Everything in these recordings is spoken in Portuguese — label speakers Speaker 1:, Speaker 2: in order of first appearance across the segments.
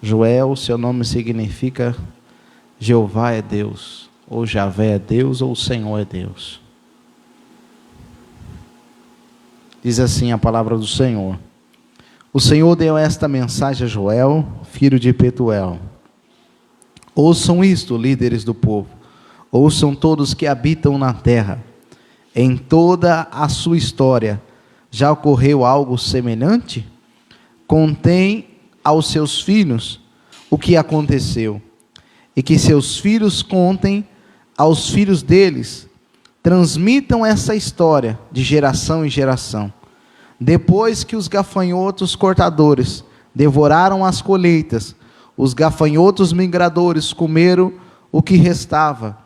Speaker 1: Joel, seu nome significa Jeová é Deus, ou Javé é Deus, ou o Senhor é Deus. Diz assim a palavra do Senhor: o Senhor deu esta mensagem a Joel, filho de Petuel. Ouçam isto, líderes do povo, ouçam todos que habitam na terra. Em toda a sua história, já ocorreu algo semelhante? Contem aos seus filhos o que aconteceu, e que seus filhos contem aos filhos deles. Transmitam essa história de geração em geração. Depois que os gafanhotos cortadores devoraram as colheitas, os gafanhotos migradores comeram o que restava.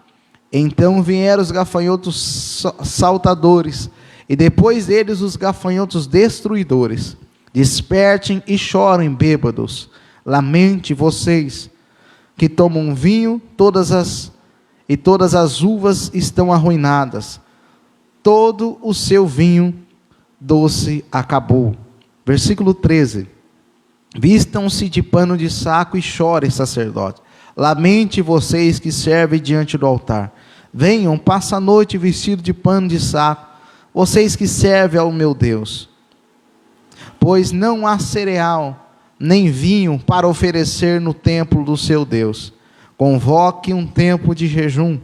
Speaker 1: Então vieram os gafanhotos saltadores, e depois deles os gafanhotos destruidores. Despertem e chorem bêbados. Lamente vocês que tomam vinho, todas as uvas estão arruinadas. Todo o seu vinho doce acabou. Versículo 13. Vistam-se de pano de saco e chorem, sacerdote. Lamente vocês que servem diante do altar. Venham, passa a noite vestido de pano de saco, vocês que servem ao meu Deus. Pois não há cereal, nem vinho para oferecer no templo do seu Deus. Convoque um tempo de jejum,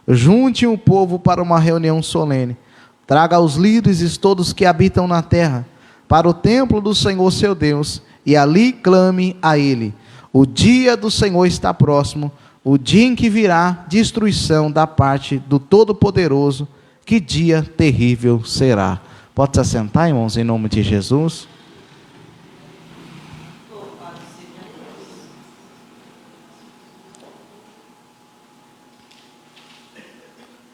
Speaker 1: junte o povo para uma reunião solene. Traga os líderes todos que habitam na terra, para o templo do Senhor seu Deus, e ali clame a Ele. O dia do Senhor está próximo, o dia em que virá destruição da parte do Todo-Poderoso. Que dia terrível será. Pode se assentar, irmãos, em nome de Jesus.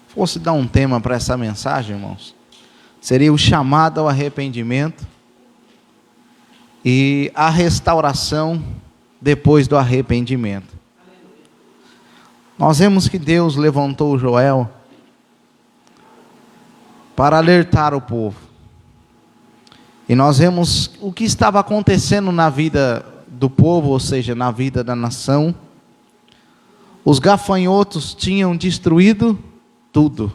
Speaker 1: Fosse dar um tema para essa mensagem, irmãos, seria o chamado ao arrependimento e a restauração depois do arrependimento. Nós vemos que Deus levantou Joel para alertar o povo. E nós vemos o que estava acontecendo na vida do povo, ou seja, na vida da nação. Os gafanhotos tinham destruído tudo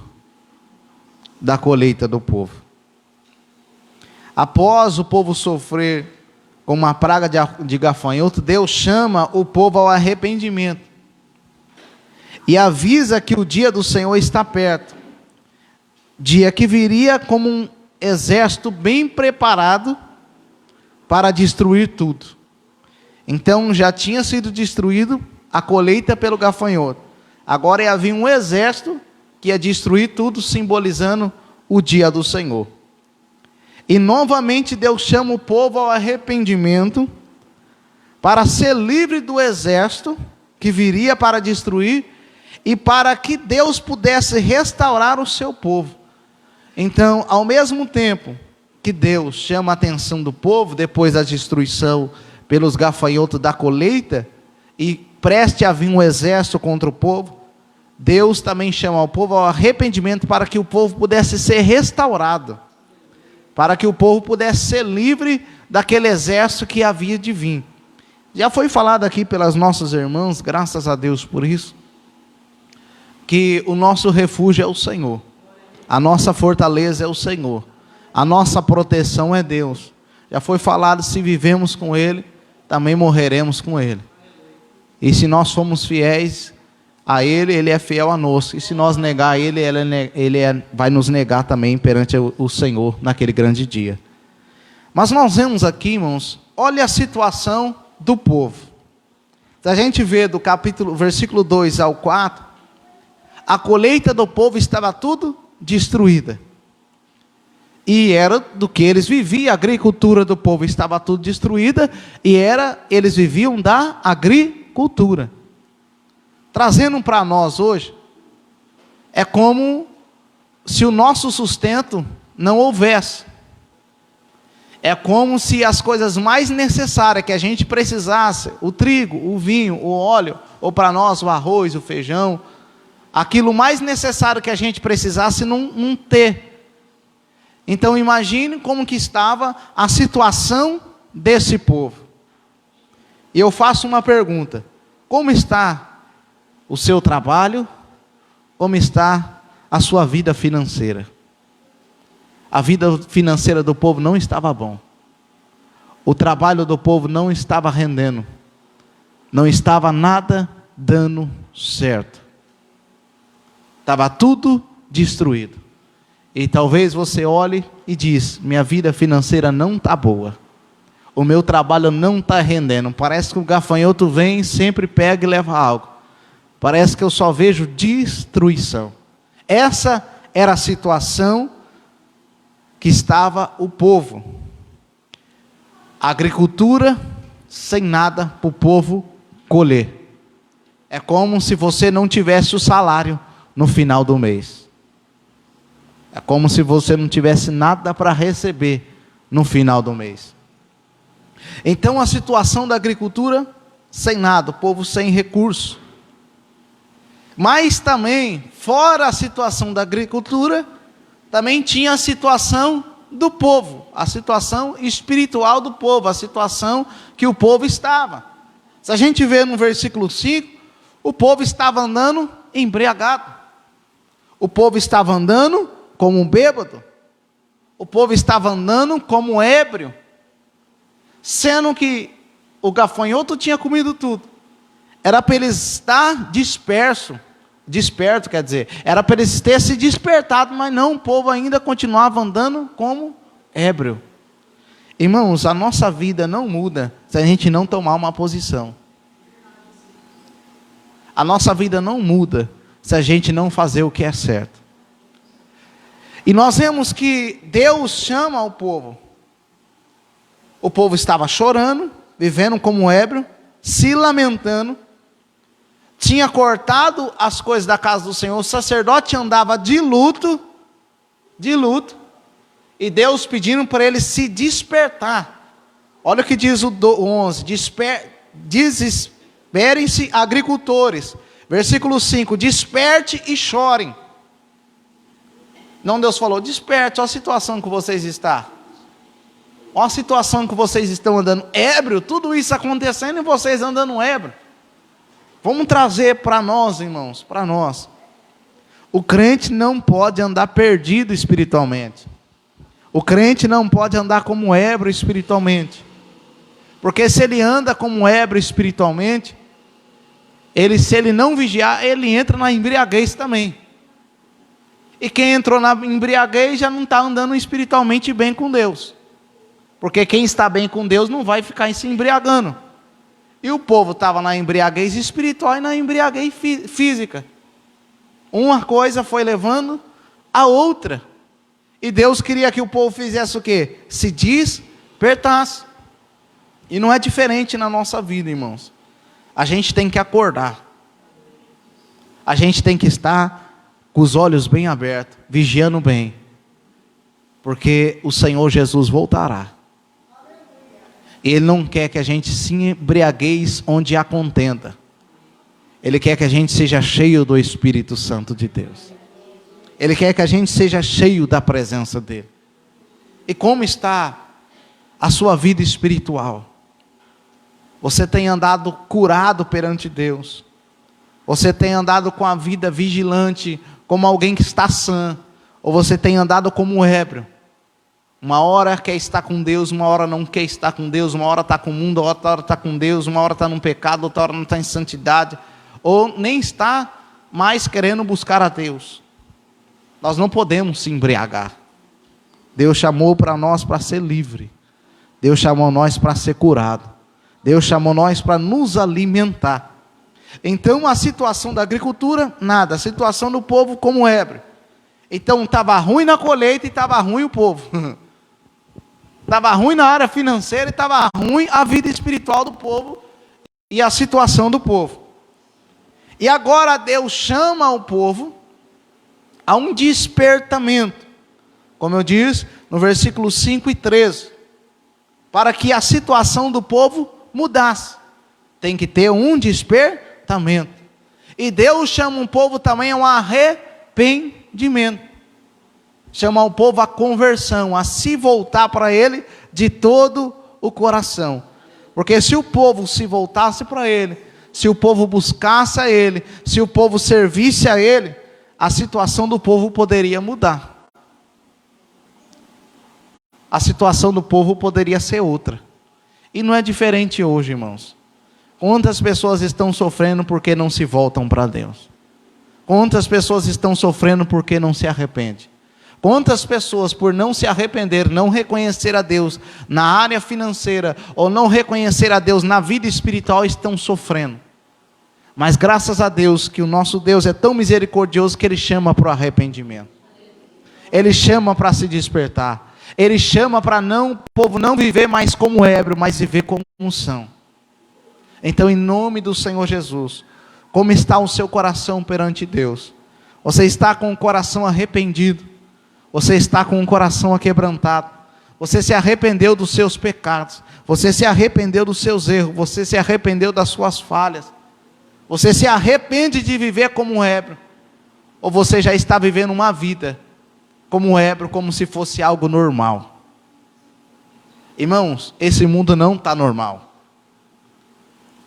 Speaker 1: da colheita do povo. Após o povo sofrer com uma praga de gafanhoto, Deus chama o povo ao arrependimento e avisa que o dia do Senhor está perto, dia que viria como um exército bem preparado para destruir tudo. Então já tinha sido destruído a colheita pelo gafanhoto, agora havia um exército que ia destruir tudo, simbolizando o dia do Senhor. E novamente Deus chama o povo ao arrependimento, para ser livre do exército que viria para destruir, e para que Deus pudesse restaurar o seu povo. Então, ao mesmo tempo que Deus chama a atenção do povo, depois da destruição pelos gafanhotos da colheita, e preste a vir um exército contra o povo, Deus também chama o povo ao arrependimento, para que o povo pudesse ser restaurado, para que o povo pudesse ser livre daquele exército que havia de vir. Já foi falado aqui pelas nossas irmãs, graças a Deus por isso, que o nosso refúgio é o Senhor, a nossa fortaleza é o Senhor, a nossa proteção é Deus. Já foi falado, se vivemos com Ele, também morreremos com Ele. E se nós formos fiéis a Ele, Ele é fiel a nós. E se nós negar Ele, vai nos negar também perante o Senhor naquele grande dia. Mas nós vemos aqui, irmãos, olha a situação do povo. Se a gente vê do versículo 2 ao 4, a colheita do povo estava tudo destruída. E era do que eles viviam, a agricultura do povo estava tudo destruída, e eles viviam da agricultura. Trazendo para nós hoje, é como se o nosso sustento não houvesse. É como se as coisas mais necessárias que a gente precisasse, o trigo, o vinho, o óleo, ou para nós o arroz, o feijão, aquilo mais necessário que a gente precisasse não ter. Então imagine como que estava a situação desse povo. E eu faço uma pergunta: como está o seu trabalho? Como está a sua vida financeira? A vida financeira do povo não estava bom. O trabalho do povo não estava rendendo. Não estava nada dando certo. Estava tudo destruído. E talvez você olhe e diz: minha vida financeira não está boa. O meu trabalho não está rendendo. Parece que o gafanhoto vem e sempre pega e leva algo. Parece que eu só vejo destruição. Essa era a situação que estava o povo. A agricultura sem nada para o povo colher. É como se você não tivesse o salário no final do mês. É como se você não tivesse nada para receber no final do mês. Então a situação da agricultura sem nada, o povo sem recurso. Mas também, fora a situação da agricultura, também tinha a situação do povo, a situação espiritual do povo, a situação que o povo estava. Se a gente vê no versículo 5, o povo estava andando embriagado. O povo estava andando como um bêbado. O povo estava andando como ébrio. Sendo que o gafanhoto tinha comido tudo. Era para eles estar desperto, quer dizer, era para eles terem se despertado, mas não, o povo ainda continuava andando como ébrio. Irmãos, a nossa vida não muda se a gente não tomar uma posição. A nossa vida não muda se a gente não fazer o que é certo. E nós vemos que Deus chama o povo. O povo estava chorando, vivendo como ébrio, se lamentando. Tinha cortado as coisas da casa do Senhor. O sacerdote andava de luto. E Deus pedindo para ele se despertar. Olha o que diz o 11. Desesperem-se agricultores. Versículo 5. Desperte e chorem. Não, Deus falou, desperte. Olha a situação que vocês estão. Olha a situação que vocês estão andando ébrio. Tudo isso acontecendo e vocês andando ébrio. Vamos trazer para nós, irmãos, para nós. O crente não pode andar perdido espiritualmente. O crente não pode andar como ébrio espiritualmente. Porque se ele anda como ébrio espiritualmente, se ele não vigiar, ele entra na embriaguez também. E quem entrou na embriaguez já não está andando espiritualmente bem com Deus. Porque quem está bem com Deus não vai ficar se embriagando. E o povo estava na embriaguez espiritual e na embriaguez física. Uma coisa foi levando a outra. E Deus queria que o povo fizesse o quê? Se despertasse. E não é diferente na nossa vida, irmãos. A gente tem que acordar. A gente tem que estar com os olhos bem abertos, vigiando bem. Porque o Senhor Jesus voltará. Ele não quer que a gente se embriagueis onde há contenda. Ele quer que a gente seja cheio do Espírito Santo de Deus. Ele quer que a gente seja cheio da presença dEle. E como está a sua vida espiritual? Você tem andado curado perante Deus? Você tem andado com a vida vigilante, como alguém que está sã? Ou você tem andado como um ébrio? Uma hora quer estar com Deus, uma hora não quer estar com Deus, uma hora está com o mundo, outra hora está com Deus, uma hora está no pecado, outra hora não está em santidade, ou nem está mais querendo buscar a Deus. Nós não podemos se embriagar. Deus chamou para nós para ser livre. Deus chamou nós para ser curado. Deus chamou nós para nos alimentar. Então a situação da agricultura, nada. A situação do povo como ébrio. Então estava ruim na colheita e estava ruim o povo. Estava ruim na área financeira e estava ruim a vida espiritual do povo e a situação do povo. E agora Deus chama o povo a um despertamento. Como eu disse no versículo 5 e 13. Para que a situação do povo mudasse. Tem que ter um despertamento. E Deus chama o povo também a um arrependimento. Chama o povo à conversão, a se voltar para Ele de todo o coração. Porque se o povo se voltasse para Ele, se o povo buscasse a Ele, se o povo servisse a Ele, a situação do povo poderia mudar. A situação do povo poderia ser outra. E não é diferente hoje, irmãos. Quantas pessoas estão sofrendo porque não se voltam para Deus? Quantas pessoas estão sofrendo porque não se arrependem? Quantas pessoas, por não se arrepender, não reconhecer a Deus na área financeira, ou não reconhecer a Deus na vida espiritual, estão sofrendo? Mas graças a Deus, que o nosso Deus é tão misericordioso, que Ele chama para o arrependimento. Ele chama para se despertar. Ele chama para o povo não viver mais como ébrio, mas viver como são. Então, em nome do Senhor Jesus, como está o seu coração perante Deus? Você está com o coração arrependido? Você está com o coração aquebrantado? Você se arrependeu dos seus pecados? Você se arrependeu dos seus erros? Você se arrependeu das suas falhas? Você se arrepende de viver como um ébrio? Ou você já está vivendo uma vida como um ébrio, como se fosse algo normal? Irmãos, esse mundo não está normal.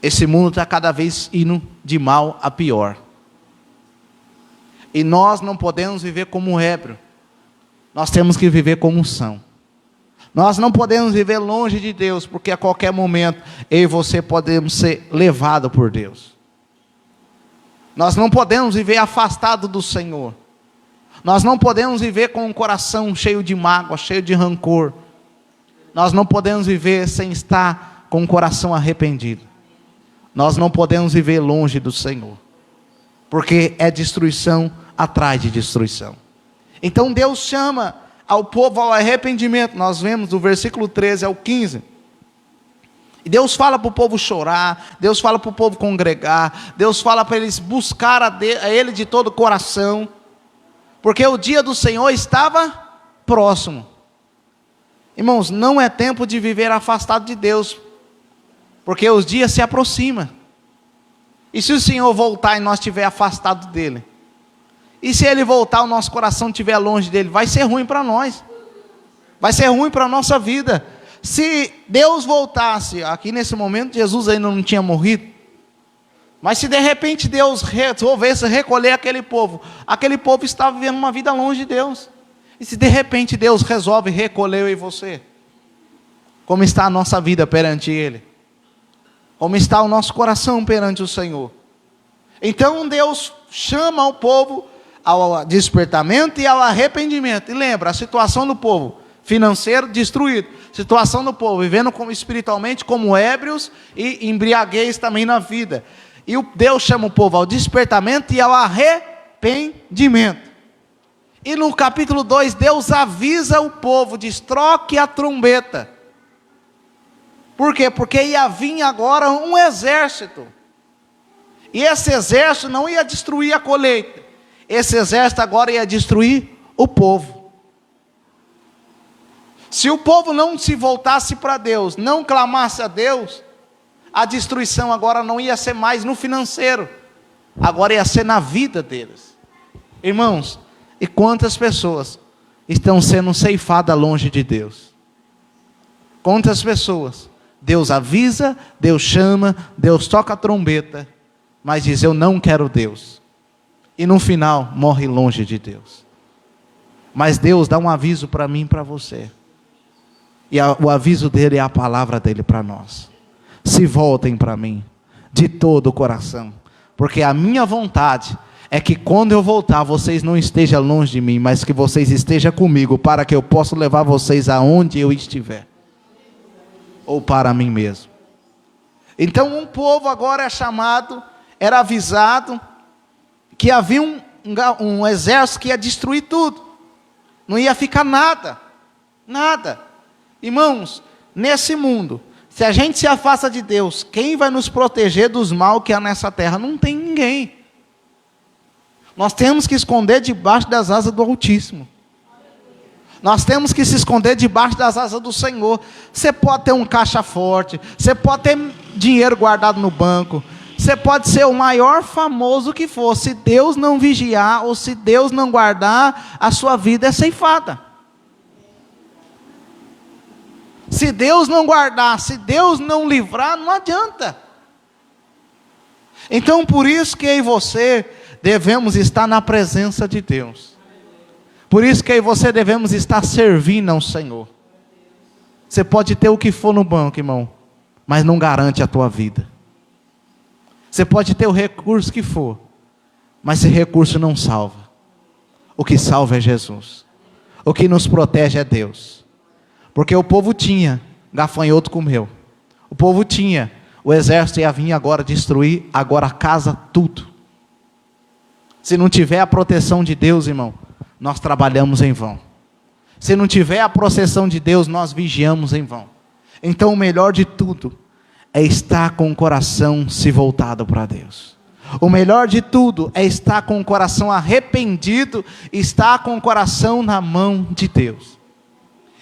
Speaker 1: Esse mundo está cada vez indo de mal a pior. E nós não podemos viver como um ébrio. Nós temos que viver como são. Nós não podemos viver longe de Deus, porque a qualquer momento eu e você podemos ser levados por Deus. Nós não podemos viver afastado do Senhor. Nós não podemos viver com um coração cheio de mágoa, cheio de rancor. Nós não podemos viver sem estar com o coração arrependido. Nós não podemos viver longe do Senhor, porque é destruição atrás de destruição. Então Deus chama ao povo ao arrependimento. Nós vemos do versículo 13 ao 15. E Deus fala para o povo chorar, Deus fala para o povo congregar, Deus fala para eles buscar a Ele de todo o coração, porque o dia do Senhor estava próximo. Irmãos, não é tempo de viver afastado de Deus, porque os dias se aproximam. E se o Senhor voltar e nós estiver afastado dEle? E se Ele voltar, o nosso coração estiver longe dEle? Vai ser ruim para nós. Vai ser ruim para a nossa vida. Se Deus voltasse, aqui nesse momento Jesus ainda não tinha morrido, mas se de repente Deus resolvesse recolher aquele povo estava vivendo uma vida longe de Deus. E se de repente Deus resolve recolher eu e você? Como está a nossa vida perante Ele? Como está o nosso coração perante o Senhor? Então Deus chama o povo ao despertamento e ao arrependimento. E lembra, a situação do povo financeiro destruído, situação do povo vivendo espiritualmente como ébrios e embriaguez também na vida. E Deus chama o povo ao despertamento e ao arrependimento. E no capítulo 2, Deus avisa o povo, diz: troque a trombeta. Por quê? Porque ia vir agora um exército. E esse exército não ia destruir a colheita. Esse exército agora ia destruir o povo. Se o povo não se voltasse para Deus, não clamasse a Deus, a destruição agora não ia ser mais no financeiro, agora ia ser na vida deles. Irmãos, e quantas pessoas estão sendo ceifadas longe de Deus? Quantas pessoas? Deus avisa, Deus chama, Deus toca a trombeta, mas diz: eu não quero Deus. E no final morre longe de Deus. Mas Deus dá um aviso para mim e para você. E o aviso dele é a palavra dele para nós. Se voltem para mim de todo o coração, porque a minha vontade é que quando eu voltar, vocês não estejam longe de mim, mas que vocês estejam comigo, para que eu possa levar vocês aonde eu estiver, ou para mim mesmo. Então um povo agora é chamado, era avisado, que havia um exército que ia destruir tudo, não ia ficar nada, nada. Irmãos, nesse mundo, se a gente se afasta de Deus, quem vai nos proteger dos mal que há nessa terra? Não tem ninguém. Nós temos que esconder debaixo das asas do Altíssimo. Nós temos que se esconder debaixo das asas do Senhor. Você pode ter um caixa forte, você pode ter dinheiro guardado no banco, você pode ser o maior famoso que for, se Deus não vigiar, ou se Deus não guardar, a sua vida é ceifada. Se Deus não guardar, se Deus não livrar, não adianta. Então por isso que eu e você devemos estar na presença de Deus. Por isso que eu e você devemos estar servindo ao Senhor. Você pode ter o que for no banco, irmão, mas não garante a tua vida. Você pode ter o recurso que for, mas esse recurso não salva. O que salva é Jesus. O que nos protege é Deus. Porque o povo tinha, gafanhoto comeu. O povo tinha, o exército ia vir agora destruir, agora casa tudo. Se não tiver a proteção de Deus, irmão, nós trabalhamos em vão. Se não tiver a proteção de Deus, nós vigiamos em vão. Então o melhor de tudo é estar com o coração se voltado para Deus. O melhor de tudo é estar com o coração arrependido, estar com o coração na mão de Deus.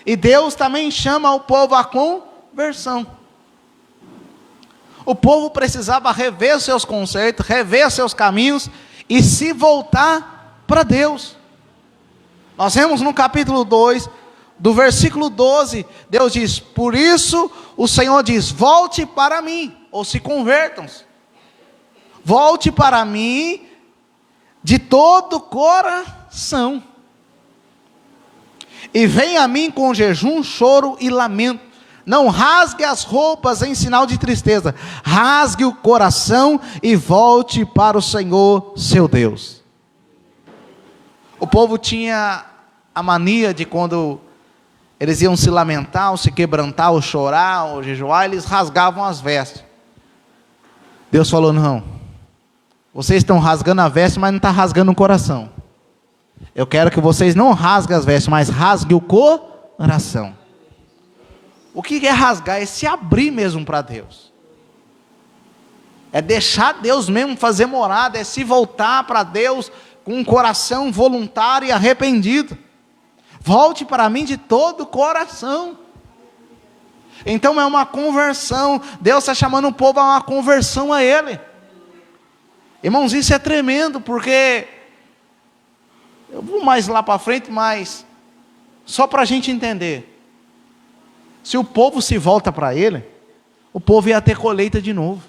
Speaker 1: E Deus também chama o povo à conversão. O povo precisava rever seus conceitos, rever seus caminhos e se voltar para Deus. Nós vemos no capítulo 2, do versículo 12, Deus diz: por isso o Senhor diz, volte para mim, ou se convertam-se. Volte para mim de todo o coração. E venha a mim com jejum, choro e lamento. Não rasgue as roupas em sinal de tristeza. Rasgue o coração e volte para o Senhor, seu Deus. O povo tinha a mania de quando eles iam se lamentar, ou se quebrantar, ou chorar, ou jejuar, eles rasgavam as vestes. Deus falou: não, vocês estão rasgando a veste, mas não está rasgando o coração. Eu quero que vocês não rasguem as vestes, mas rasguem o coração. O que é rasgar? É se abrir mesmo para Deus. É deixar Deus mesmo fazer morada, é se voltar para Deus com um coração voluntário e arrependido. Volte para mim de todo o coração. Então é uma conversão. Deus está chamando o povo a uma conversão a Ele. Irmãos, isso é tremendo, porque eu vou mais lá para frente, mas só para a gente entender. Se o povo se volta para Ele, o povo ia ter colheita de novo.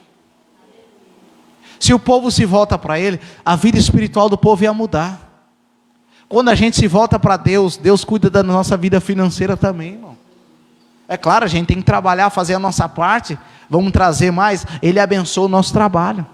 Speaker 1: Se o povo se volta para Ele, a vida espiritual do povo ia mudar. Quando a gente se volta para Deus, Deus cuida da nossa vida financeira também, irmão. É claro, a gente tem que trabalhar, fazer a nossa parte, vamos trazer mais, Ele abençoa o nosso trabalho.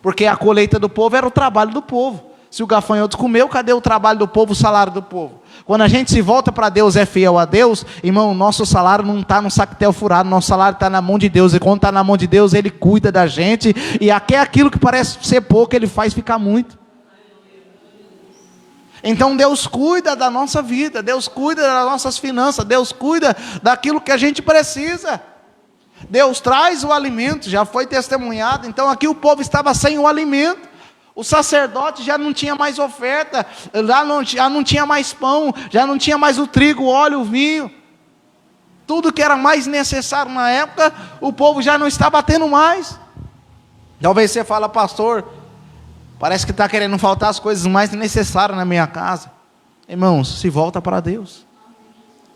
Speaker 1: Porque a colheita do povo era o trabalho do povo. Se o gafanhoto comeu, cadê o trabalho do povo, o salário do povo? Quando a gente se volta para Deus, é fiel a Deus, irmão, nosso salário não está no sactel furado, nosso salário está na mão de Deus. E quando está na mão de Deus, Ele cuida da gente. E até aquilo que parece ser pouco, Ele faz ficar muito. Então Deus cuida da nossa vida, Deus cuida das nossas finanças, Deus cuida daquilo que a gente precisa. Deus traz o alimento, já foi testemunhado. Então aqui o povo estava sem o alimento. O sacerdote já não tinha mais oferta, já não tinha mais pão, já não tinha mais o trigo, o óleo, o vinho. Tudo que era mais necessário na época, o povo já não estava tendo mais. Talvez você fala: pastor, parece que está querendo faltar as coisas mais necessárias na minha casa. Irmãos, se volta para Deus.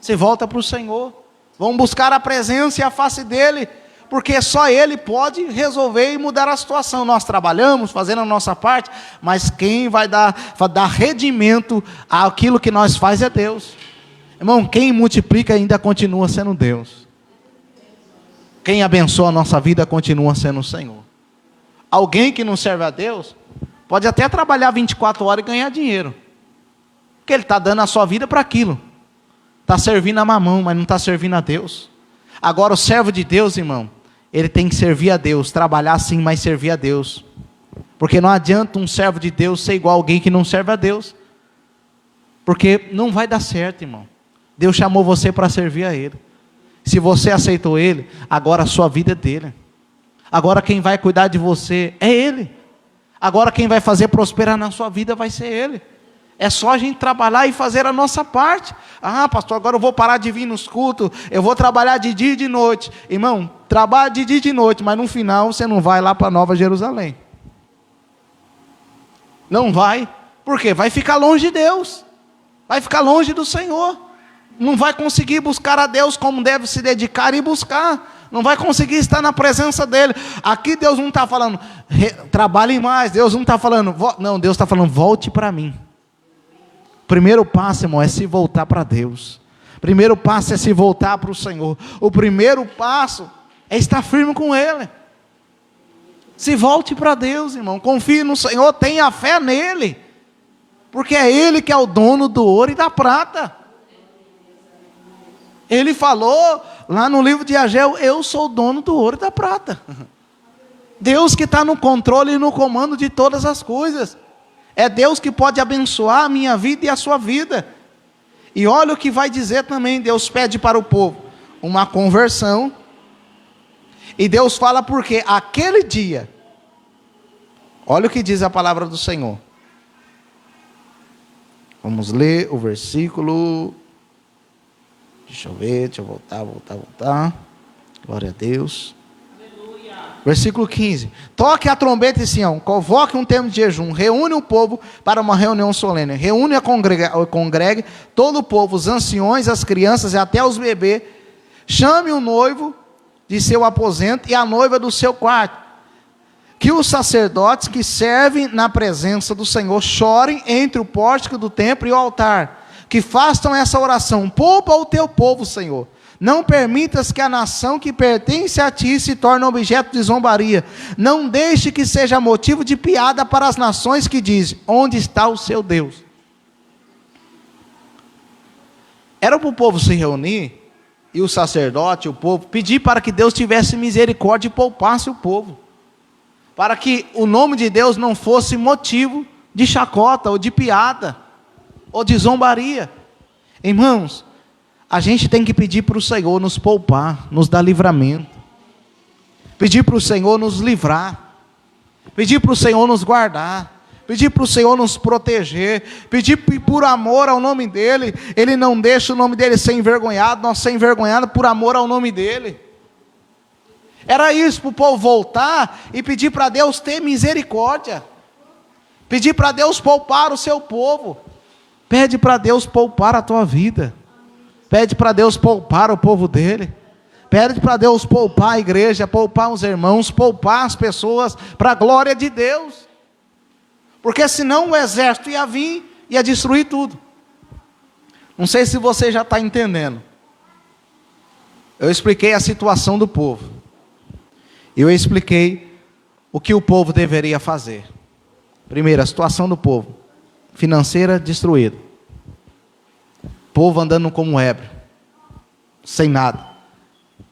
Speaker 1: Se volta para o Senhor. Vamos buscar a presença e a face dEle. Porque só Ele pode resolver e mudar a situação. Nós trabalhamos, fazendo a nossa parte, mas quem vai dar rendimento àquilo que nós faz é Deus. Irmão, quem multiplica ainda continua sendo Deus. Quem abençoa a nossa vida continua sendo o Senhor. Alguém que não serve a Deus pode até trabalhar 24 horas e ganhar dinheiro, porque ele está dando a sua vida para aquilo. Está servindo a mamão, mas não está servindo a Deus. Agora o servo de Deus, irmão, ele tem que servir a Deus, trabalhar sim, mas servir a Deus. Porque não adianta um servo de Deus ser igual a alguém que não serve a Deus. Porque não vai dar certo, irmão. Deus chamou você para servir a Ele. Se você aceitou Ele, agora a sua vida é dele. Agora quem vai cuidar de você é Ele. Agora quem vai fazer prosperar na sua vida vai ser Ele. É só a gente trabalhar e fazer a nossa parte. Ah, pastor, agora eu vou parar de vir nos cultos, eu vou trabalhar de dia e de noite. Irmão, trabalha de dia e de noite, mas no final você não vai lá para Nova Jerusalém. Não vai. Por quê? Vai ficar longe de Deus. Vai ficar longe do Senhor. Não vai conseguir buscar a Deus como deve se dedicar e buscar. Não vai conseguir estar na presença dEle. Aqui Deus não está falando, trabalhe mais. Deus não está falando, não, Deus está falando, volte para mim. Primeiro passo, irmão, é se voltar para Deus. Primeiro passo é se voltar para o Senhor. O primeiro passo é estar firme com Ele. Se volte para Deus, irmão. Confie no Senhor, tenha fé nele. Porque é Ele que é o dono do ouro e da prata. Ele falou lá no livro de Ageu, eu sou o dono do ouro e da prata. Deus que está no controle e no comando de todas as coisas. É Deus que pode abençoar a minha vida e a sua vida. E olha o que vai dizer também, Deus pede para o povo uma conversão. E Deus fala porque aquele dia, olha o que diz a palavra do Senhor. Vamos ler o versículo. Deixa eu ver, deixa eu voltar. Glória a Deus. Aleluia. Versículo 15. Toque a trombeta em Sião, convoque um tempo de jejum, reúne o povo para uma reunião solene. Reúne a congregue todo o povo, os anciões, as crianças e até os bebês. Chame o noivo de seu aposento e a noiva do seu quarto. Que os sacerdotes que servem na presença do Senhor chorem entre o pórtico do templo e o altar. Que façam essa oração: poupa o teu povo, Senhor. Não permitas que a nação que pertence a ti se torne objeto de zombaria. Não deixe que seja motivo de piada para as nações que dizem: onde está o seu Deus? Era para o povo se reunir, e o sacerdote, o povo, pedir para que Deus tivesse misericórdia e poupasse o povo. Para que o nome de Deus não fosse motivo de chacota ou de piada ou de zombaria. Irmãos, a gente tem que pedir para o Senhor nos poupar, nos dar livramento. Pedir para o Senhor nos livrar. Pedir para o Senhor nos guardar. Pedir para o Senhor nos proteger. Pedir por amor ao nome dEle. Ele não deixa o nome dEle ser envergonhado, nós ser envergonhados por amor ao nome dEle. Era isso, para o povo voltar e pedir para Deus ter misericórdia. Pedir para Deus poupar o seu povo. Pede para Deus poupar a tua vida. Pede para Deus poupar o povo dele. Pede para Deus poupar a igreja, poupar os irmãos, poupar as pessoas para a glória de Deus. Porque senão o exército ia vir e ia destruir tudo. Não sei se você já está entendendo. Eu expliquei a situação do povo. Eu expliquei o que o povo deveria fazer. Primeiro, a situação do povo. Financeira destruída. Povo andando como ébrio. Sem nada.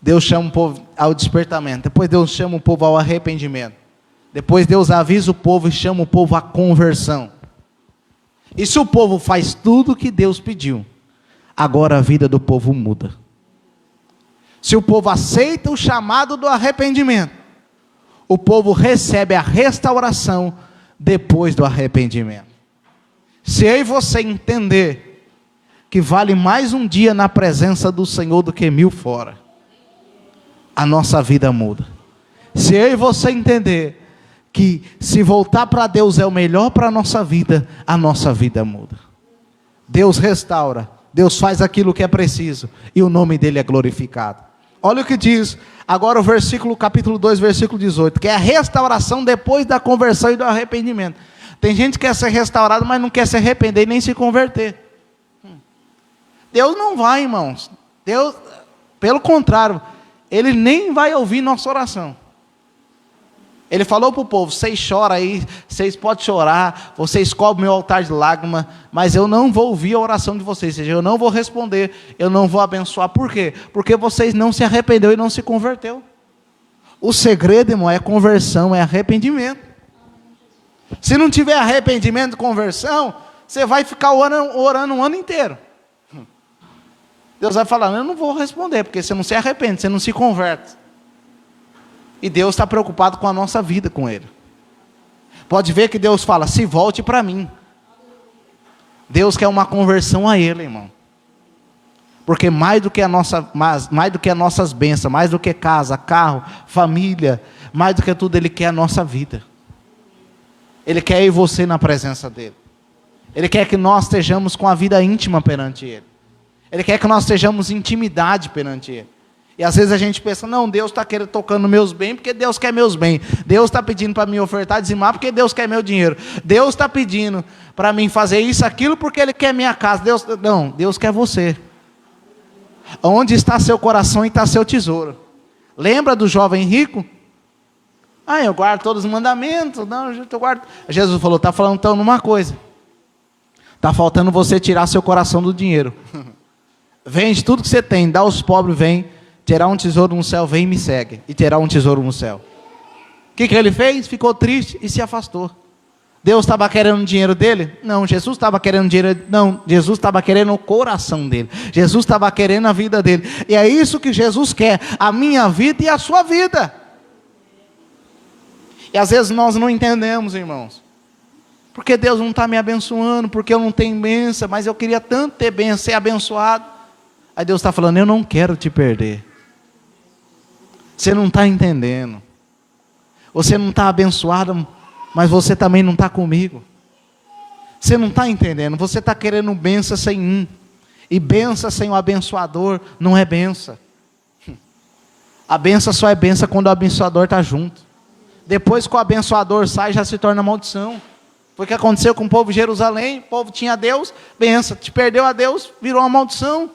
Speaker 1: Deus chama o povo ao despertamento. Depois Deus chama o povo ao arrependimento. Depois Deus avisa o povo e chama o povo à conversão. E se o povo faz tudo o que Deus pediu, agora a vida do povo muda. Se o povo aceita o chamado do arrependimento, o povo recebe a restauração depois do arrependimento. Se eu e você entender que vale mais um dia na presença do Senhor do que 1000 fora, a nossa vida muda. Se eu e você entender que se voltar para Deus é o melhor para a nossa vida muda. Deus restaura, Deus faz aquilo que é preciso e o nome dele é glorificado. Olha o que diz agora o capítulo 2, versículo 18, que é a restauração depois da conversão e do arrependimento. Tem gente que quer ser restaurado, mas não quer se arrepender e nem se converter. Deus não vai, irmãos. Deus, pelo contrário, Ele nem vai ouvir nossa oração. Ele falou para o povo: vocês choram aí, vocês podem chorar, vocês cobrem meu altar de lágrimas, mas eu não vou ouvir a oração de vocês, ou seja, eu não vou responder, eu não vou abençoar. Por quê? Porque vocês não se arrependeu e não se converteu. O segredo, irmão, é conversão, é arrependimento. Se não tiver arrependimento e conversão, você vai ficar orando um ano inteiro. Deus vai falar: eu não vou responder, porque você não se arrepende, você não se converte. E Deus está preocupado com a nossa vida com Ele. Pode ver que Deus fala: se volte para mim. Deus quer uma conversão a Ele, irmão. Porque mais do que as nossas bênçãos, mais do que casa, carro, família, mais do que tudo, Ele quer a nossa vida. Ele quer eu e você na presença dEle. Ele quer que nós estejamos com a vida íntima perante Ele. Ele quer que nós estejamos em intimidade perante Ele. E às vezes a gente pensa, não, Deus está querendo tocando meus bens, porque Deus quer meus bens. Deus está pedindo para me ofertar, dizimar, porque Deus quer meu dinheiro. Deus está pedindo para mim fazer isso, aquilo, porque Ele quer minha casa. Não, Deus quer você. Onde está seu coração e está seu tesouro. Lembra do jovem rico? Eu guardo todos os mandamentos. Não, eu guardo. Jesus falou, está falando então numa coisa. Está faltando você tirar seu coração do dinheiro. Vende tudo que você tem, dá aos pobres, vem, terá um tesouro no céu, vem e me segue, e terá um tesouro no céu. O que ele fez? Ficou triste e se afastou. Deus estava querendo o dinheiro dele? Não. Jesus estava querendo dinheiro? Não. Jesus estava querendo o coração dele. Jesus estava querendo a vida dele. E é isso que Jesus quer, a minha vida e a sua vida. E às vezes nós não entendemos, irmãos. Porque Deus não está me abençoando, porque eu não tenho bênção, mas eu queria tanto ter bênção, ser abençoado. Aí Deus está falando, eu não quero te perder. Você não está entendendo. Você não está abençoado, mas você também não está comigo. Você não está entendendo. Você está querendo bênção sem um. E bênção sem o abençoador não é bênção. A bênção só é bênção quando o abençoador está junto. Depois que o abençoador sai, já se torna maldição. Foi o que aconteceu com o povo de Jerusalém. O povo tinha Deus, bênção. Te perdeu a Deus, virou uma maldição.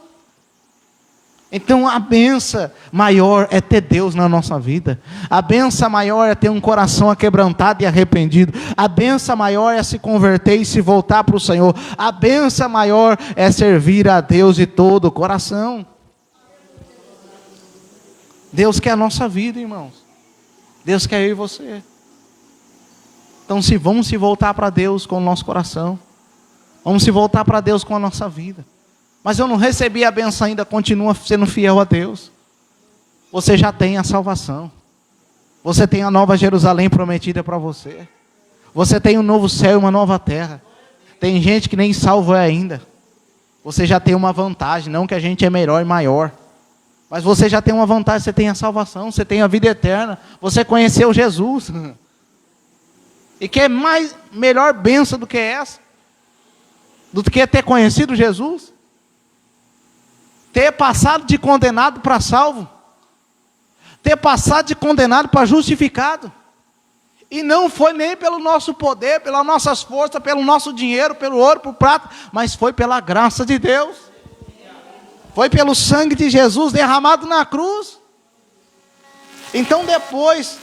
Speaker 1: Então a benção maior é ter Deus na nossa vida. A benção maior é ter um coração aquebrantado e arrependido. A benção maior é se converter e se voltar para o Senhor. A benção maior é servir a Deus de todo o coração. Deus quer a nossa vida, irmãos. Deus quer eu e você. Então vamos se voltar para Deus com o nosso coração. Vamos se voltar para Deus com a nossa vida. Mas eu não recebi a benção ainda, continua sendo fiel a Deus. Você já tem a salvação. Você tem a nova Jerusalém prometida para você. Você tem um novo céu e uma nova terra. Tem gente que nem salvo é ainda. Você já tem uma vantagem, não que a gente é melhor e maior. Mas você já tem uma vantagem, você tem a salvação, você tem a vida eterna. Você conheceu Jesus. E que é melhor bênção do que essa? Do que ter conhecido Jesus? Ter passado de condenado para salvo. Ter passado de condenado para justificado. E não foi nem pelo nosso poder, pelas nossas forças, pelo nosso dinheiro, pelo ouro, pelo prata, mas foi pela graça de Deus. Foi pelo sangue de Jesus derramado na cruz. Então depois...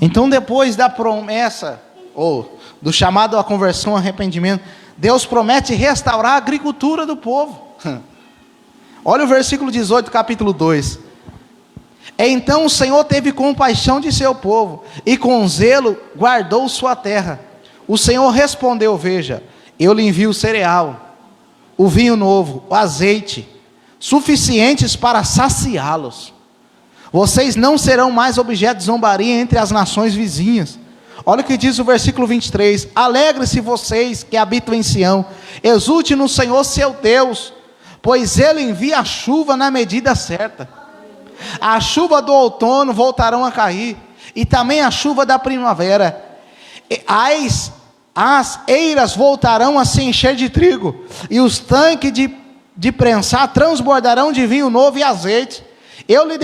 Speaker 1: Então depois da promessa, ou do chamado à conversão, arrependimento, Deus promete restaurar a agricultura do povo. Olha o versículo 18, capítulo 2. Então o Senhor teve compaixão de seu povo, e com zelo guardou sua terra. O Senhor respondeu, veja, eu lhe envio o cereal, o vinho novo, o azeite, suficientes para saciá-los. Vocês não serão mais objeto de zombaria entre as nações vizinhas. Olha o que diz o versículo 23. Alegre-se vocês que habitam em Sião. Exulte no Senhor seu Deus, pois Ele envia a chuva na medida certa. A chuva do outono voltarão a cair, e também a chuva da primavera. As eiras voltarão a se encher de trigo, e os tanques de prensar transbordarão de vinho novo e azeite. Eu lhe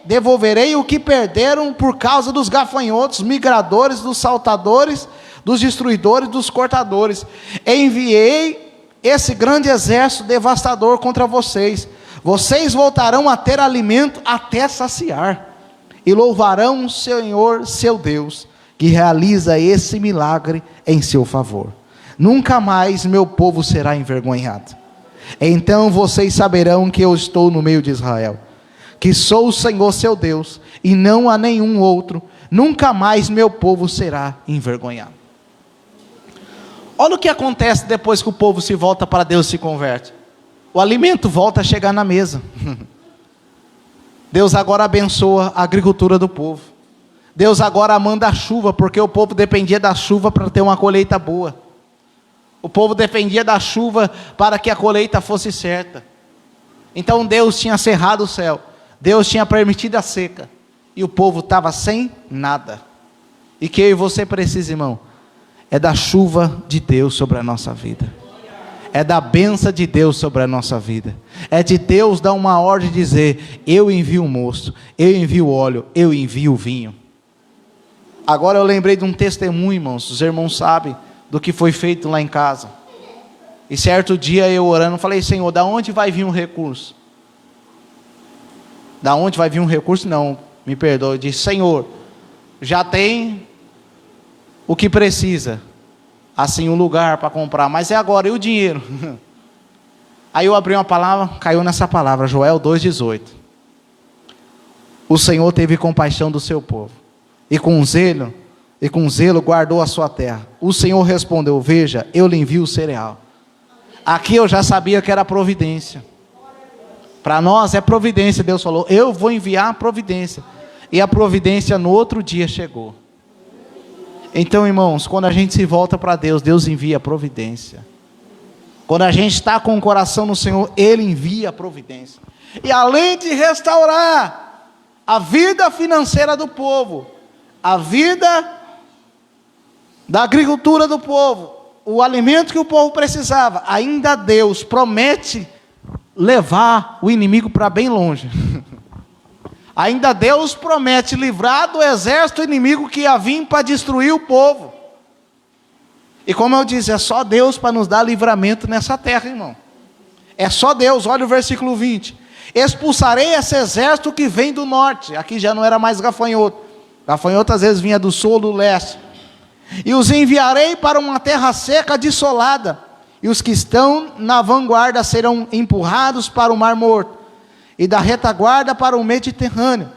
Speaker 1: devolverei o que perderam por causa dos gafanhotos, migradores, dos saltadores, dos destruidores, dos cortadores. Enviei esse grande exército devastador contra vocês. Vocês voltarão a ter alimento até saciar, e louvarão o Senhor, seu Deus, que realiza esse milagre em seu favor. Nunca mais meu povo será envergonhado. Então vocês saberão que eu estou no meio de Israel, que sou o Senhor seu Deus, e não há nenhum outro. Nunca mais meu povo será envergonhado. Olha o que acontece depois que o povo se volta para Deus e se converte. O alimento volta a chegar na mesa. Deus agora abençoa a agricultura do povo. Deus agora manda a chuva, porque o povo dependia da chuva para ter uma colheita boa. O povo dependia da chuva para que a colheita fosse certa. Então Deus tinha cerrado o céu. Deus tinha permitido a seca, e o povo estava sem nada. E que eu e você precisa, irmão, é da chuva de Deus sobre a nossa vida. É da bênção de Deus sobre a nossa vida. É de Deus dar uma ordem de dizer: eu envio o mosto, eu envio o óleo, eu envio o vinho. Agora eu lembrei de um testemunho, irmãos. Os irmãos sabem do que foi feito lá em casa. E certo dia eu orando, falei: Senhor, da onde vai vir um recurso? Da onde vai vir um recurso? Não, me perdoe. Eu disse: Senhor, já tem o que precisa, assim, um lugar para comprar, mas é agora, e o dinheiro? Aí eu abri uma palavra, caiu nessa palavra, Joel 2,18. O Senhor teve compaixão do seu povo, e com zelo guardou a sua terra. O Senhor respondeu: veja, eu lhe envio o cereal. Aqui eu já sabia que era providência. Para nós é providência. Deus falou: eu vou enviar a providência. E a providência no outro dia chegou. Então, irmãos, quando a gente se volta para Deus, Deus envia a providência. Quando a gente está com o coração no Senhor, Ele envia a providência. E além de restaurar a vida financeira do povo, a vida da agricultura do povo, o alimento que o povo precisava, ainda Deus promete levar o inimigo para bem longe. Ainda Deus promete livrar do exército inimigo que ia vir para destruir o povo. E como eu disse, é só Deus para nos dar livramento nessa terra, irmão. É só Deus. Olha o versículo 20. Expulsarei esse exército que vem do norte. Aqui já não era mais gafanhoto. Gafanhoto às vezes vinha do sul ou do leste. E os enviarei para uma terra seca, desolada. E os que estão na vanguarda serão empurrados para o Mar Morto, e da retaguarda para o Mediterrâneo.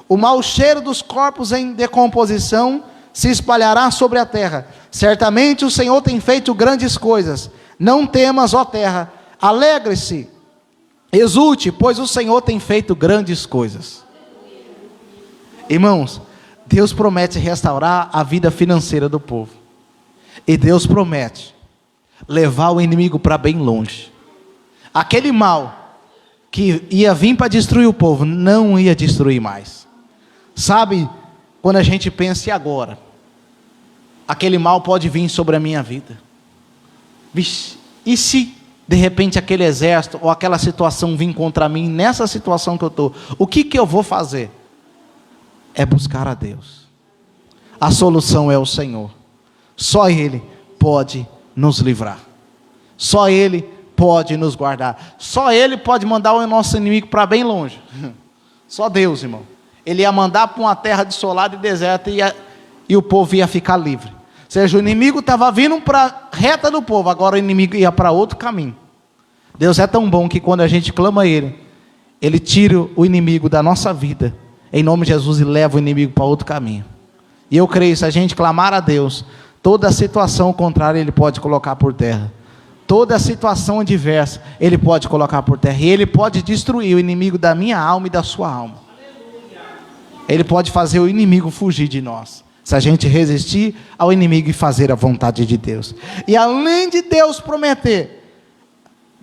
Speaker 1: O mau cheiro dos corpos em decomposição se espalhará sobre a terra. Certamente o Senhor tem feito grandes coisas. Não temas, ó terra, alegre-se, exulte, pois o Senhor tem feito grandes coisas. Irmãos, Deus promete restaurar a vida financeira do povo. E Deus promete levar o inimigo para bem longe. Aquele mal que ia vir para destruir o povo, não ia destruir mais. Sabe, quando a gente pensa: e agora? Aquele mal pode vir sobre a minha vida. Vixe, e se de repente aquele exército ou aquela situação vir contra mim, nessa situação que eu estou, o que eu vou fazer? É buscar a Deus. A solução é o Senhor. Só Ele pode nos livrar. Só Ele pode nos guardar. Só Ele pode mandar o nosso inimigo para bem longe. Só Deus, irmão. Ele ia mandar para uma terra desolada e deserta, e o povo ia ficar livre. Ou seja, o inimigo estava vindo para a reta do povo, agora o inimigo ia para outro caminho. Deus é tão bom que quando a gente clama a Ele, Ele tira o inimigo da nossa vida, em nome de Jesus, e leva o inimigo para outro caminho. E eu creio, se a gente clamar a Deus, toda a situação contrária Ele pode colocar por terra. Toda a situação adversa Ele pode colocar por terra. E Ele pode destruir o inimigo da minha alma e da sua alma. Ele pode fazer o inimigo fugir de nós, se a gente resistir ao inimigo e fazer a vontade de Deus. E além de Deus prometer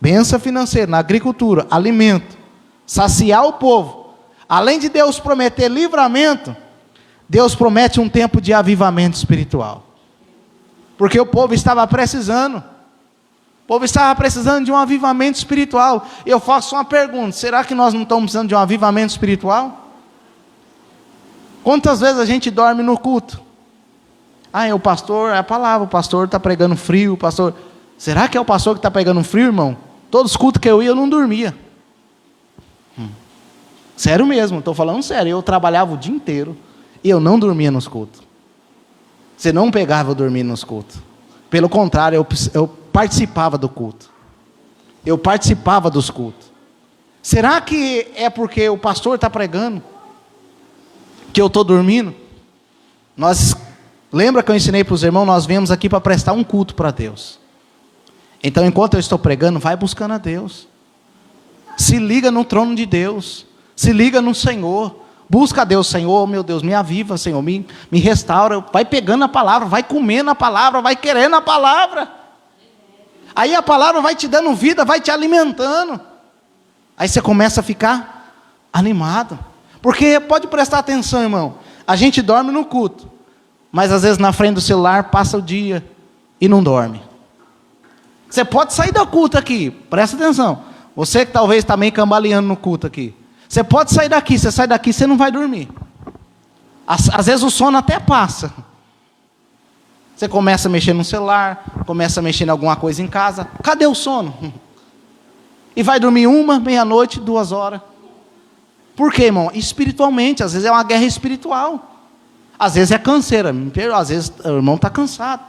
Speaker 1: bênção financeira na agricultura, alimento, saciar o povo, além de Deus prometer livramento, Deus promete um tempo de avivamento espiritual. Porque o povo estava precisando. O povo estava precisando de um avivamento espiritual. Eu faço uma pergunta: será que nós não estamos precisando de um avivamento espiritual? Quantas vezes a gente dorme no culto? É o pastor, é a palavra, o pastor está pregando frio, o pastor... Será que é o pastor que está pregando frio, irmão? Todos os cultos que eu ia, eu não dormia. Sério mesmo, estou falando sério. Eu trabalhava o dia inteiro e eu não dormia nos cultos. Você não pegava eu dormir nos cultos. Pelo contrário, eu participava do culto. Eu participava dos cultos. Será que é porque o pastor está pregando que eu estou dormindo? Lembra que eu ensinei para os irmãos? Nós viemos aqui para prestar um culto para Deus. Então, enquanto eu estou pregando, vai buscando a Deus. Se liga no trono de Deus. Se liga no Senhor. Busca a Deus. Senhor, meu Deus, me aviva, Senhor, me restaura. Vai pegando a palavra, vai comendo a palavra, vai querendo a palavra. Aí a palavra vai te dando vida, vai te alimentando. Aí você começa a ficar animado. Porque pode prestar atenção, irmão. A gente dorme no culto, mas às vezes na frente do celular passa o dia e não dorme. Você pode sair do culto aqui, presta atenção. Você que talvez está meio cambaleando no culto aqui. Você pode sair daqui, você sai daqui, você não vai dormir. Às vezes o sono até passa. Você começa a mexer no celular, começa a mexer em alguma coisa em casa. Cadê o sono? E vai dormir 1, meia-noite, 2 horas. Por quê, irmão? Espiritualmente, às vezes é uma guerra espiritual. Às vezes é canseira, às vezes o irmão está cansado.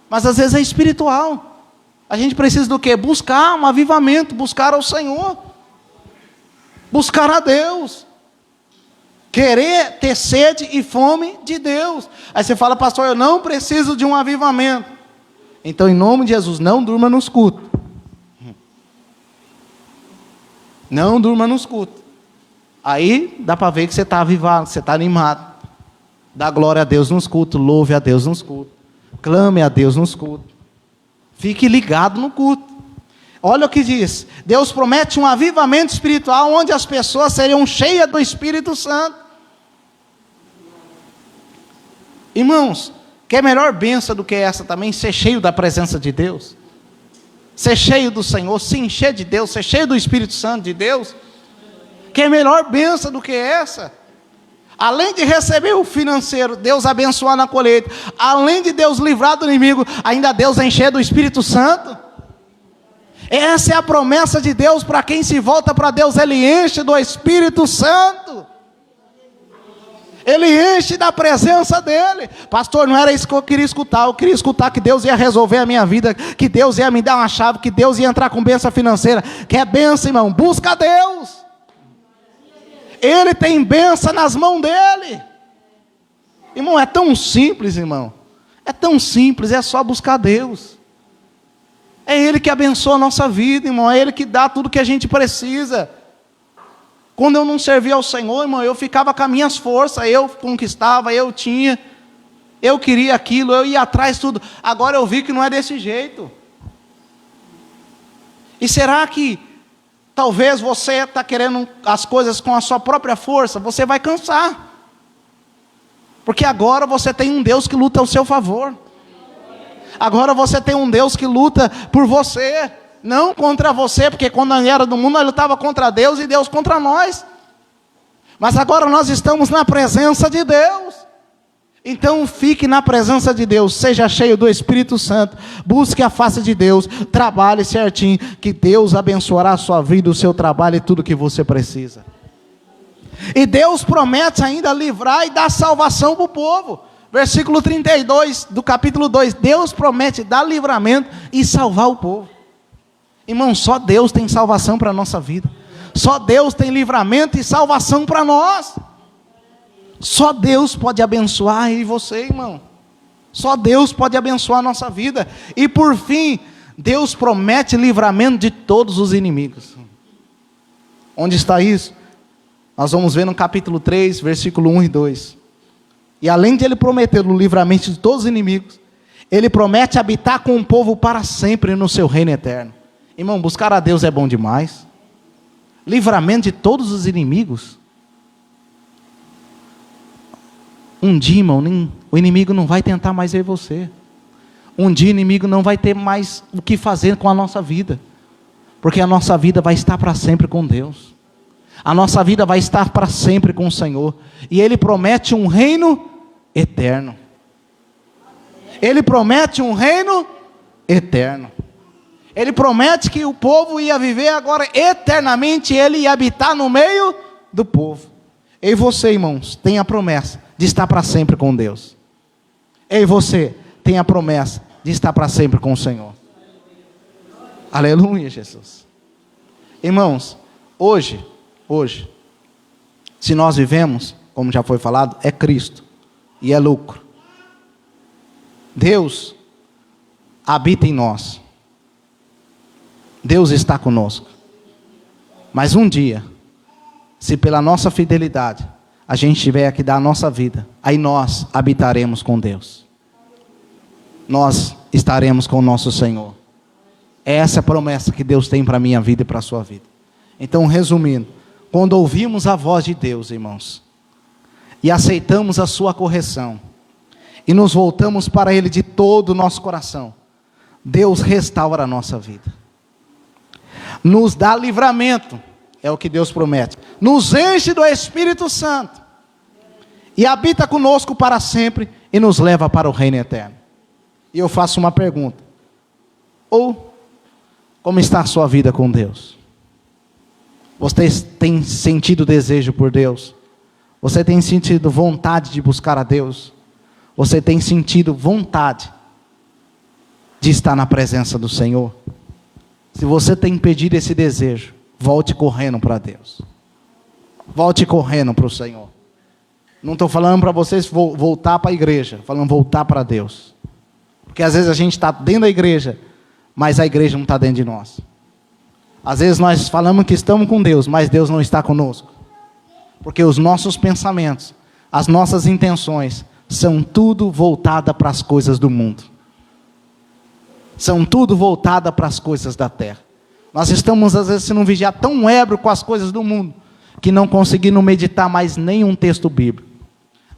Speaker 1: Mas às vezes é espiritual. A gente precisa do quê? Buscar um avivamento, buscar ao Senhor. Buscar a Deus. Querer ter sede e fome de Deus. Aí você fala, pastor, eu não preciso de um avivamento. Então, em nome de Jesus, não durma nos cultos. Não durma nos cultos. Aí dá para ver que você está avivado, você está animado. Dá glória a Deus nos cultos, louve a Deus nos cultos. Clame a Deus nos cultos. Fique ligado no culto. Olha o que diz. Deus promete um avivamento espiritual onde as pessoas seriam cheias do Espírito Santo. Irmãos, quer melhor bênção do que essa também? Ser cheio da presença de Deus. Ser cheio do Senhor, se encher de Deus, ser cheio do Espírito Santo de Deus. Quer melhor bênção do que essa? Além de receber o financeiro, Deus abençoar na colheita. Além de Deus livrar do inimigo, ainda Deus encher do Espírito Santo. Essa é a promessa de Deus para quem se volta para Deus. Ele enche do Espírito Santo. Ele enche da presença dEle. Pastor, não era isso que eu queria escutar. Eu queria escutar que Deus ia resolver a minha vida, que Deus ia me dar uma chave, que Deus ia entrar com bênção financeira. Quer bênção, irmão? Busca Deus. Ele tem bênção nas mãos dEle. Irmão, é tão simples, irmão. É tão simples, é só buscar Deus. É Ele que abençoa a nossa vida, irmão. É Ele que dá tudo que a gente precisa. Quando eu não servia ao Senhor, irmão, eu ficava com as minhas forças. Eu conquistava, eu tinha. Eu queria aquilo, eu ia atrás de tudo. Agora eu vi que não é desse jeito. E será que talvez você está querendo as coisas com a sua própria força? Você vai cansar. Porque agora você tem um Deus que luta ao seu favor. Agora você tem um Deus que luta por você, não contra você, porque quando ele era do mundo, ele lutava contra Deus e Deus contra nós. Mas agora nós estamos na presença de Deus. Então fique na presença de Deus, seja cheio do Espírito Santo, busque a face de Deus, trabalhe certinho, que Deus abençoará a sua vida, o seu trabalho e tudo que você precisa. E Deus promete ainda livrar e dar salvação para o povo. Versículo 32 do capítulo 2, Deus promete dar livramento e salvar o povo. Irmão, só Deus tem salvação para a nossa vida. Só Deus tem livramento e salvação para nós. Só Deus pode abençoar eu e você, irmão. Só Deus pode abençoar a nossa vida. E por fim, Deus promete livramento de todos os inimigos. Onde está isso? Nós vamos ver no capítulo 3, versículo 1 e 2. E além de Ele prometer o livramento de todos os inimigos, Ele promete habitar com o povo para sempre no seu reino eterno. Irmão, buscar a Deus é bom demais. Livramento de todos os inimigos. Um dia, irmão, o inimigo não vai tentar mais ver você. Um dia o inimigo não vai ter mais o que fazer com a nossa vida. Porque a nossa vida vai estar para sempre com Deus. A nossa vida vai estar para sempre com o Senhor. E Ele promete um reino eterno. Ele promete um reino eterno. Ele promete que o povo ia viver agora eternamente. Ele ia habitar no meio do povo. E você, irmãos, tem a promessa de estar para sempre com Deus. E você tem a promessa de estar para sempre com o Senhor. Aleluia, Jesus. Irmãos, hoje, se nós vivemos, como já foi falado, é Cristo e é lucro. Deus habita em nós. Deus está conosco. Mas um dia, se pela nossa fidelidade a gente tiver que dar a nossa vida, aí nós habitaremos com Deus. Nós estaremos com o nosso Senhor. Essa é a promessa que Deus tem para a minha vida e para a sua vida. Então, resumindo, quando ouvimos a voz de Deus, irmãos, e aceitamos a sua correção, e nos voltamos para Ele de todo o nosso coração, Deus restaura a nossa vida, nos dá livramento, é o que Deus promete, nos enche do Espírito Santo, e habita conosco para sempre, e nos leva para o reino eterno. E eu faço uma pergunta: como está a sua vida com Deus? Você tem sentido desejo por Deus? Você tem sentido vontade de buscar a Deus? Você tem sentido vontade de estar na presença do Senhor? Se você tem pedido esse desejo, volte correndo para Deus. Volte correndo para o Senhor. Não estou falando para vocês voltar para a igreja, falando voltar para Deus. Porque às vezes a gente está dentro da igreja, mas a igreja não está dentro de nós. Às vezes nós falamos que estamos com Deus, mas Deus não está conosco. Porque os nossos pensamentos, as nossas intenções, são tudo voltada para as coisas do mundo. São tudo voltada para as coisas da terra. Nós estamos às vezes sendo vigiar tão ébrio com as coisas do mundo, que não conseguimos meditar mais nenhum texto bíblico.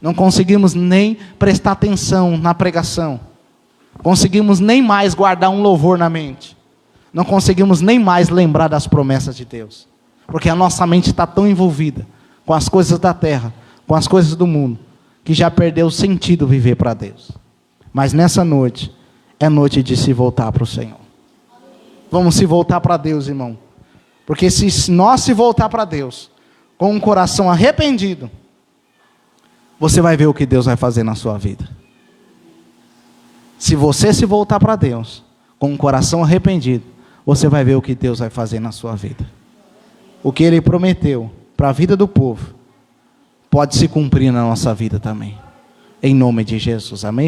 Speaker 1: Não conseguimos nem prestar atenção na pregação. Conseguimos nem mais guardar um louvor na mente. Não conseguimos nem mais lembrar das promessas de Deus. Porque a nossa mente está tão envolvida com as coisas da terra, com as coisas do mundo, que já perdeu o sentido viver para Deus. Mas nessa noite, é noite de se voltar para o Senhor. Vamos se voltar para Deus, irmão. Porque se nós se voltar para Deus, com um coração arrependido, você vai ver o que Deus vai fazer na sua vida. Se você se voltar para Deus, com um coração arrependido, você vai ver o que Deus vai fazer na sua vida. O que Ele prometeu para a vida do povo, pode se cumprir na nossa vida também. Em nome de Jesus, amém?